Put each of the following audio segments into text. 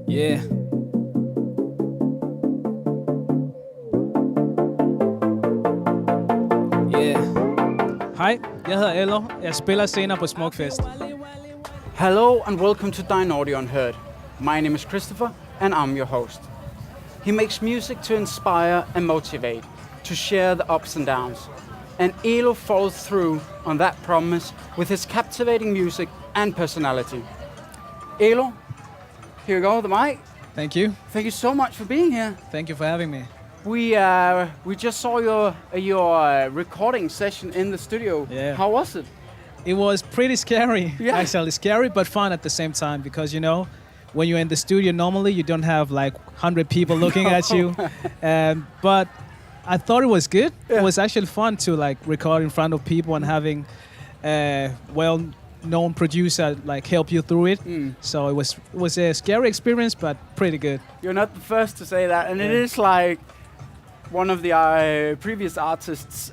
Yeah. Yeah. Hej, jeg hedder ELO. Jeg spiller senere på Smukfest. Hello and welcome to Dynaudio Unheard. My name is Christopher and I'm your host. He makes music to inspire and motivate, to share the ups and downs. And ELO follows through on that promise with his captivating music and personality. ELO, here you go, the mic. Thank you. Thank you so much for being here. Thank you for having me. We just saw your recording session in the studio. Yeah. How was it? It was pretty scary. Yeah. Actually, scary but fun at the same time because, you know, when you're in the studio normally you don't have like 100 people looking at you. But I thought it was good. Yeah. It was actually fun to like record in front of people and having well-known producer like help you through it. So it was a scary experience but pretty good. You're not the first to say that, and it is like one of the previous artists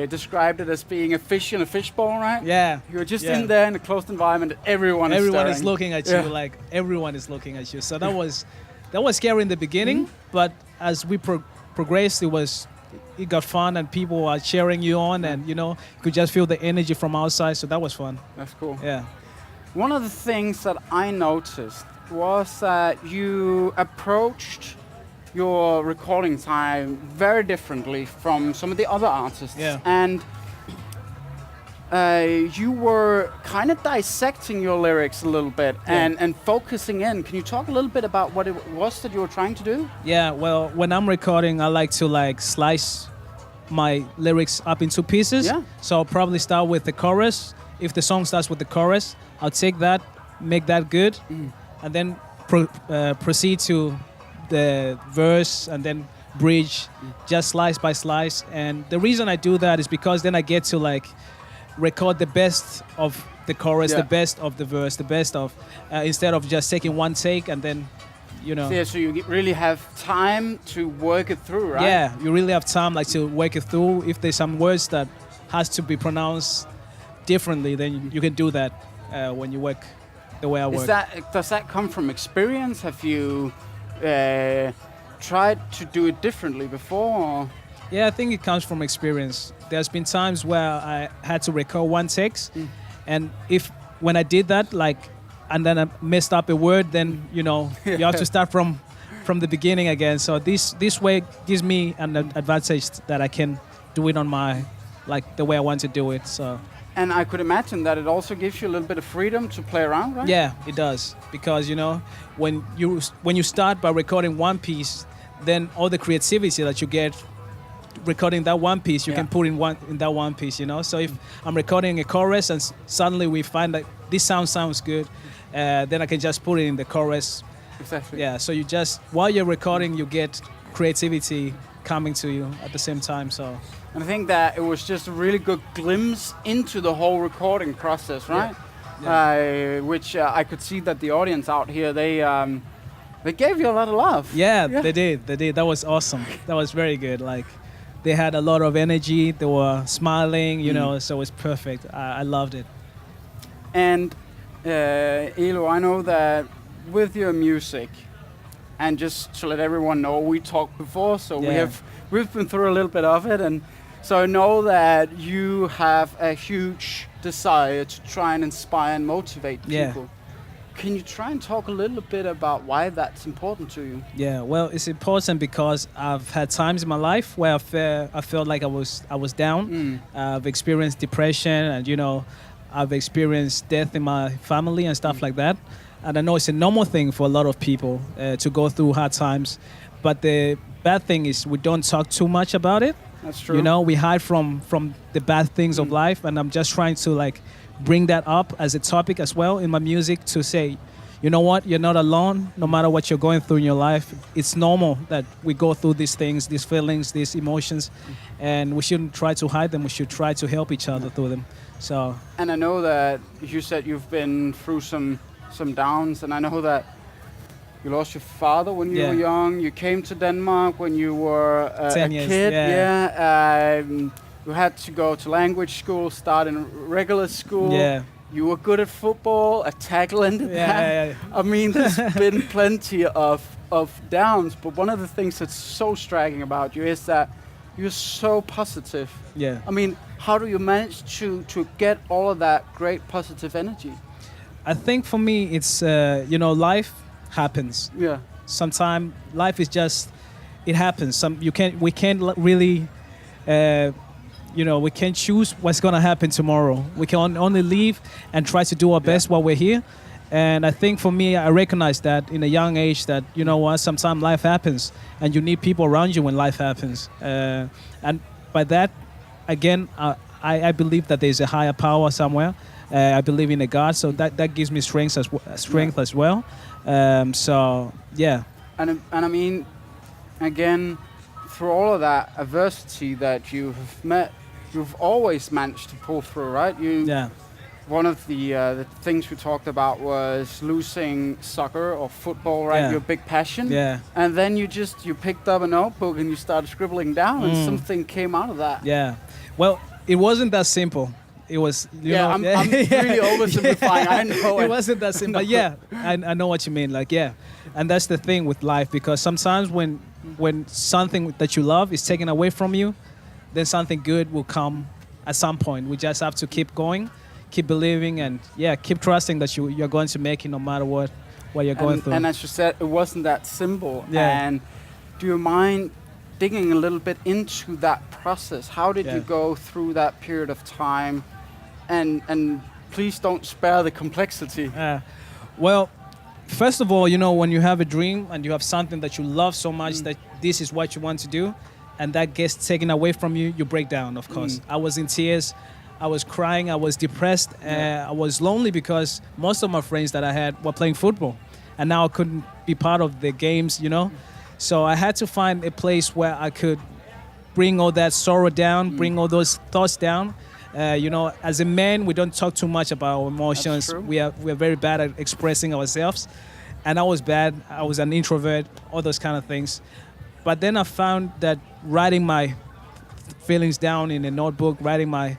described it as being a fish in a fishbowl, right? Yeah. You're just in there in a closed environment. Everyone is staring. Looking at you, like everyone is looking at you. So that was scary in the beginning, but as we progressed, it got fun and people are cheering you on, and you know, you could just feel the energy from outside. So that was fun. That's cool. Yeah. One of the things that I noticed was that you approached your recording time very differently from some of the other artists. Yeah. And you were kind of dissecting your lyrics a little bit and focusing in. Can you talk a little bit about what it was that you were trying to do? Yeah, well, when I'm recording, I like to like slice my lyrics up into pieces. Yeah. So I'll probably start with the chorus. If the song starts with the chorus, I'll take that, make that good, and then proceed to the verse and then bridge, just slice by slice. And the reason I do that is because then I get to like record the best of the chorus, the best of the verse, the best of instead of just taking one take and then, you know. Yeah, so you really have time to work it through, right? Yeah, you really have time like to work it through. If there's some words that has to be pronounced differently, then you can do that when you work the way I work. Does that come from experience? Have you tried to do it differently before? Or? Yeah, I think it comes from experience. There's been times where I had to record one text, and when I did that, like, and then I messed up a word, then you know you have to start from the beginning again. So this way gives me an advantage that I can do it on my like the way I want to do it. So. And I could imagine that it also gives you a little bit of freedom to play around, right? Yeah, it does. Because, you know, when you start by recording one piece, then all the creativity that you get recording that one piece, you can put in that one piece, you know? So if I'm recording a chorus and suddenly we find that this sounds good, then I can just put it in the chorus. Exactly. Yeah, so you just, while you're recording, you get creativity coming to you at the same time, so... And I think that it was just a really good glimpse into the whole recording process, right? Yeah. Which I could see that the audience out here, they gave you a lot of love. Yeah, they did. That was awesome. That was very good. Like, they had a lot of energy. They were smiling, you know, so it was perfect. I loved it. And ELO, I know that with your music, and just to let everyone know, we talked before, so we've been through a little bit of it, and so I know that you have a huge desire to try and inspire and motivate people. Can you try and talk a little bit about why that's important to you? Yeah, well, it's important because I've had times in my life where I felt like I was down. I've experienced depression, and you know, I've experienced death in my family and stuff like that. And I know it's a normal thing for a lot of people to go through hard times. But the bad thing is we don't talk too much about it. That's true. You know, we hide from the bad things of life. And I'm just trying to like bring that up as a topic as well in my music to say, you know what, you're not alone. No matter what you're going through in your life, it's normal that we go through these things, these feelings, these emotions. And we shouldn't try to hide them. We should try to help each other through them. So. And I know that you said you've been through some downs, and I know that you lost your father when you were young. You came to Denmark when you were a 10 years, kid. You had to go to language school, start in regular school. Yeah. you were good at football, a tackling. Yeah. I mean, there's been plenty of downs, but one of the things that's so striking about you is that you're so positive. Yeah. I mean, how do you manage to get all of that great positive energy? I think for me, it's life happens. Yeah. Sometimes life is just, it happens. We can't really, we can't choose what's gonna happen tomorrow. We can only live and try to do our best while we're here. And I think for me, I recognize that in a young age that, you know what, sometimes life happens and you need people around you when life happens. And by that, again, I believe that there's a higher power somewhere. I believe in a God, so that gives me strength as well. So, yeah. And I mean, again, through all of that adversity that you have met, you've always managed to pull through, right? One of the things we talked about was losing soccer or football, right? Yeah. Your big passion. Yeah. And then you picked up a notebook and you started scribbling down and something came out of that. Yeah. Well, it wasn't that simple. It was, I'm really oversimplifying. I know it wasn't that simple. But yeah, I know what you mean. Like, yeah. And that's the thing with life, because sometimes when something that you love is taken away from you, then something good will come at some point. We just have to keep going, keep believing, and keep trusting that you're going to make it no matter what you're going through. And as you said, it wasn't that simple. Yeah. And do you mind digging a little bit into that process? How did you go through that period of time? And please don't spare the complexity. Well, first of all, when you have a dream and you have something that you love so much that this is what you want to do, and that gets taken away from you, you break down, of course. I was in tears. I was crying. I was depressed. I was lonely because most of my friends that I had were playing football, and now I couldn't be part of the games, So I had to find a place where I could bring all that sorrow down, bring all those thoughts down. As a man, we don't talk too much about our emotions. That's true. We are very bad at expressing ourselves. And I was bad. I was an introvert, all those kind of things. But then I found that writing my feelings down in a notebook, writing my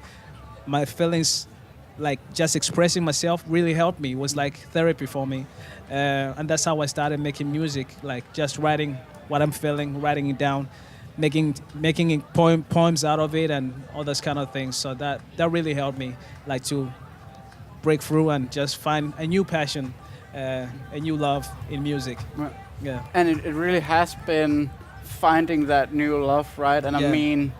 feelings, like just expressing myself, really helped me. It was like therapy for me. And that's how I started making music, like just writing what I'm feeling, writing it down, making poems out of it and all those kind of things. So that really helped me, like to break through and just find a new passion, a new love in music. Right. Yeah. And it really has been finding that new love, right? And I mean,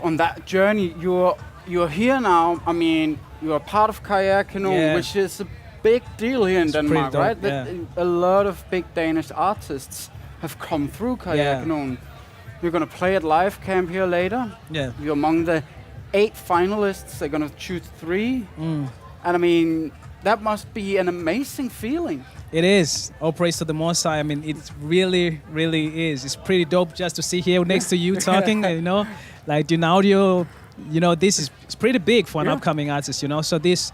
on that journey, you're here now. I mean, you're part of Karriere Kanon, which is a big deal here in Denmark, right? A lot of big Danish artists have come through Karriere Kanon. You're going to play at Live Camp here later. Yeah. You're among the 8 finalists. They're going to choose 3. And I mean, that must be an amazing feeling. It is. All praise to the Most High. I mean, it really, really is. It's pretty dope just to see here next to you talking, like Dynaudio, this is pretty big for an upcoming artist, So this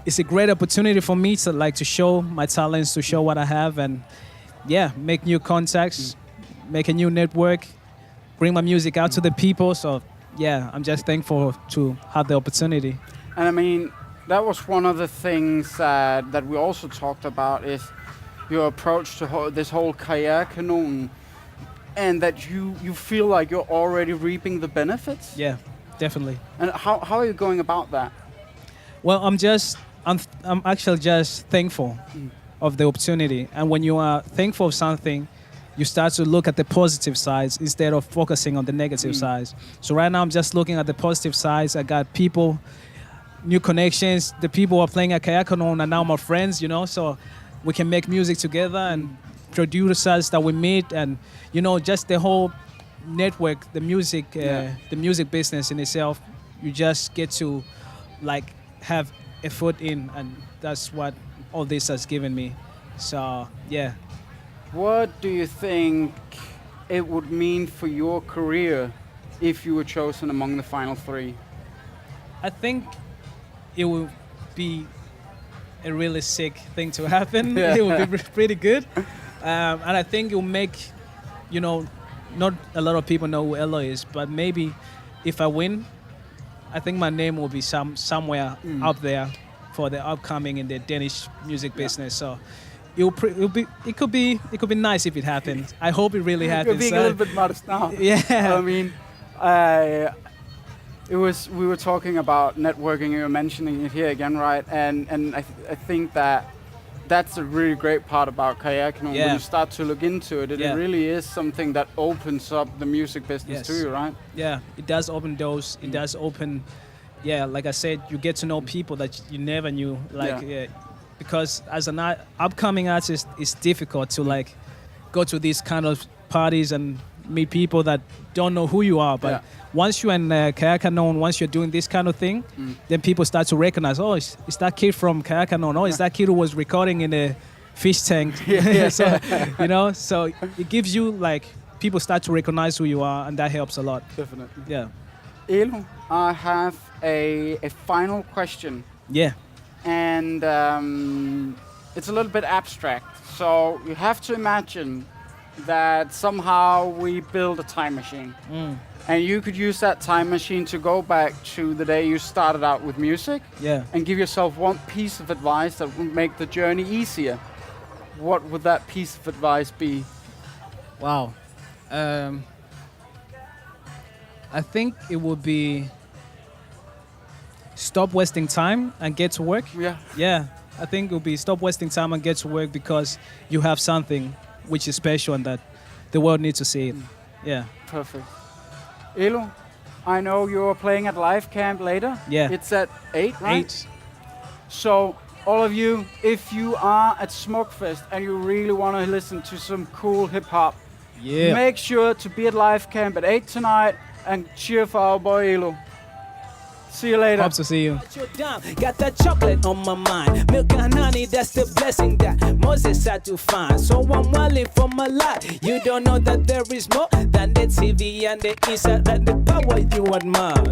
is a great opportunity for me to show my talents, to show what I have, and make new contacts, make a new network, bring my music out to the people. So I'm just thankful to have the opportunity. And I mean, that was one of the things that we also talked about, is your approach to this whole Karriere Kanon, and that you feel like you're already reaping the benefits. Yeah, definitely. And how are you going about that? Well, I'm actually just thankful of the opportunity. And when you are thankful of something, you start to look at the positive sides instead of focusing on the negative sides. So right now I'm just looking at the positive sides. I got people, new connections. The people who are playing at Karriere Kanon are now my friends, so we can make music together, and producers that we meet, and just the whole network, the music business in itself. You just get to have a foot in, and that's what all this has given me. So what do you think it would mean for your career if you were chosen among the final 3? I think it would be a really sick thing to happen. It would be pretty good. And I think it will make, not a lot of people know who ELO is, but maybe if I win, I think my name will be somewhere up there for the upcoming in the Danish music business. So it could be nice if it happens. I hope it really happens. You're being a little bit modest now. Yeah. I mean, we were talking about networking. You were mentioning it here again, right? And I think that's a really great part about Karrierekanon. When you start to look into it, it really is something that opens up the music business to you, right? Yeah, it does open doors. It does open, like I said, you get to know people that you never knew. Because as an upcoming artist, it's difficult to like go to these kind of parties and meet people that don't know who you are. But once you're in Karrierekanon, once you're doing this kind of thing, then people start to recognize, oh, it's that kid from Karrierekanon. Oh, it's that kid who was recording in a fish tank. So, so it gives you like, people start to recognize who you are, and that helps a lot. Definitely. Yeah. ELO, I have a final question. Yeah. And it's a little bit abstract. So you have to imagine that somehow we build a time machine. And you could use that time machine to go back to the day you started out with music and give yourself one piece of advice that would make the journey easier. What would that piece of advice be? Wow. I think it would be stop wasting time and get to work. Yeah. I think it would be stop wasting time and get to work, because you have something which is special and that the world needs to see it. Yeah. Perfect. ELO, I know you're playing at Live Camp later. Yeah. It's at 8, right? 8. So, all of you, if you are at Smukfest and you really want to listen to some cool hip-hop, make sure to be at Live Camp at 8 tonight and cheer for our boy ELO. See you later. Hope to see you. Got that chocolate on my mind. Milk and honey, that's the blessing that Moses had to find. So I'm wailing for my life. You don't know that there is more than the TV and the inside and the power you admire.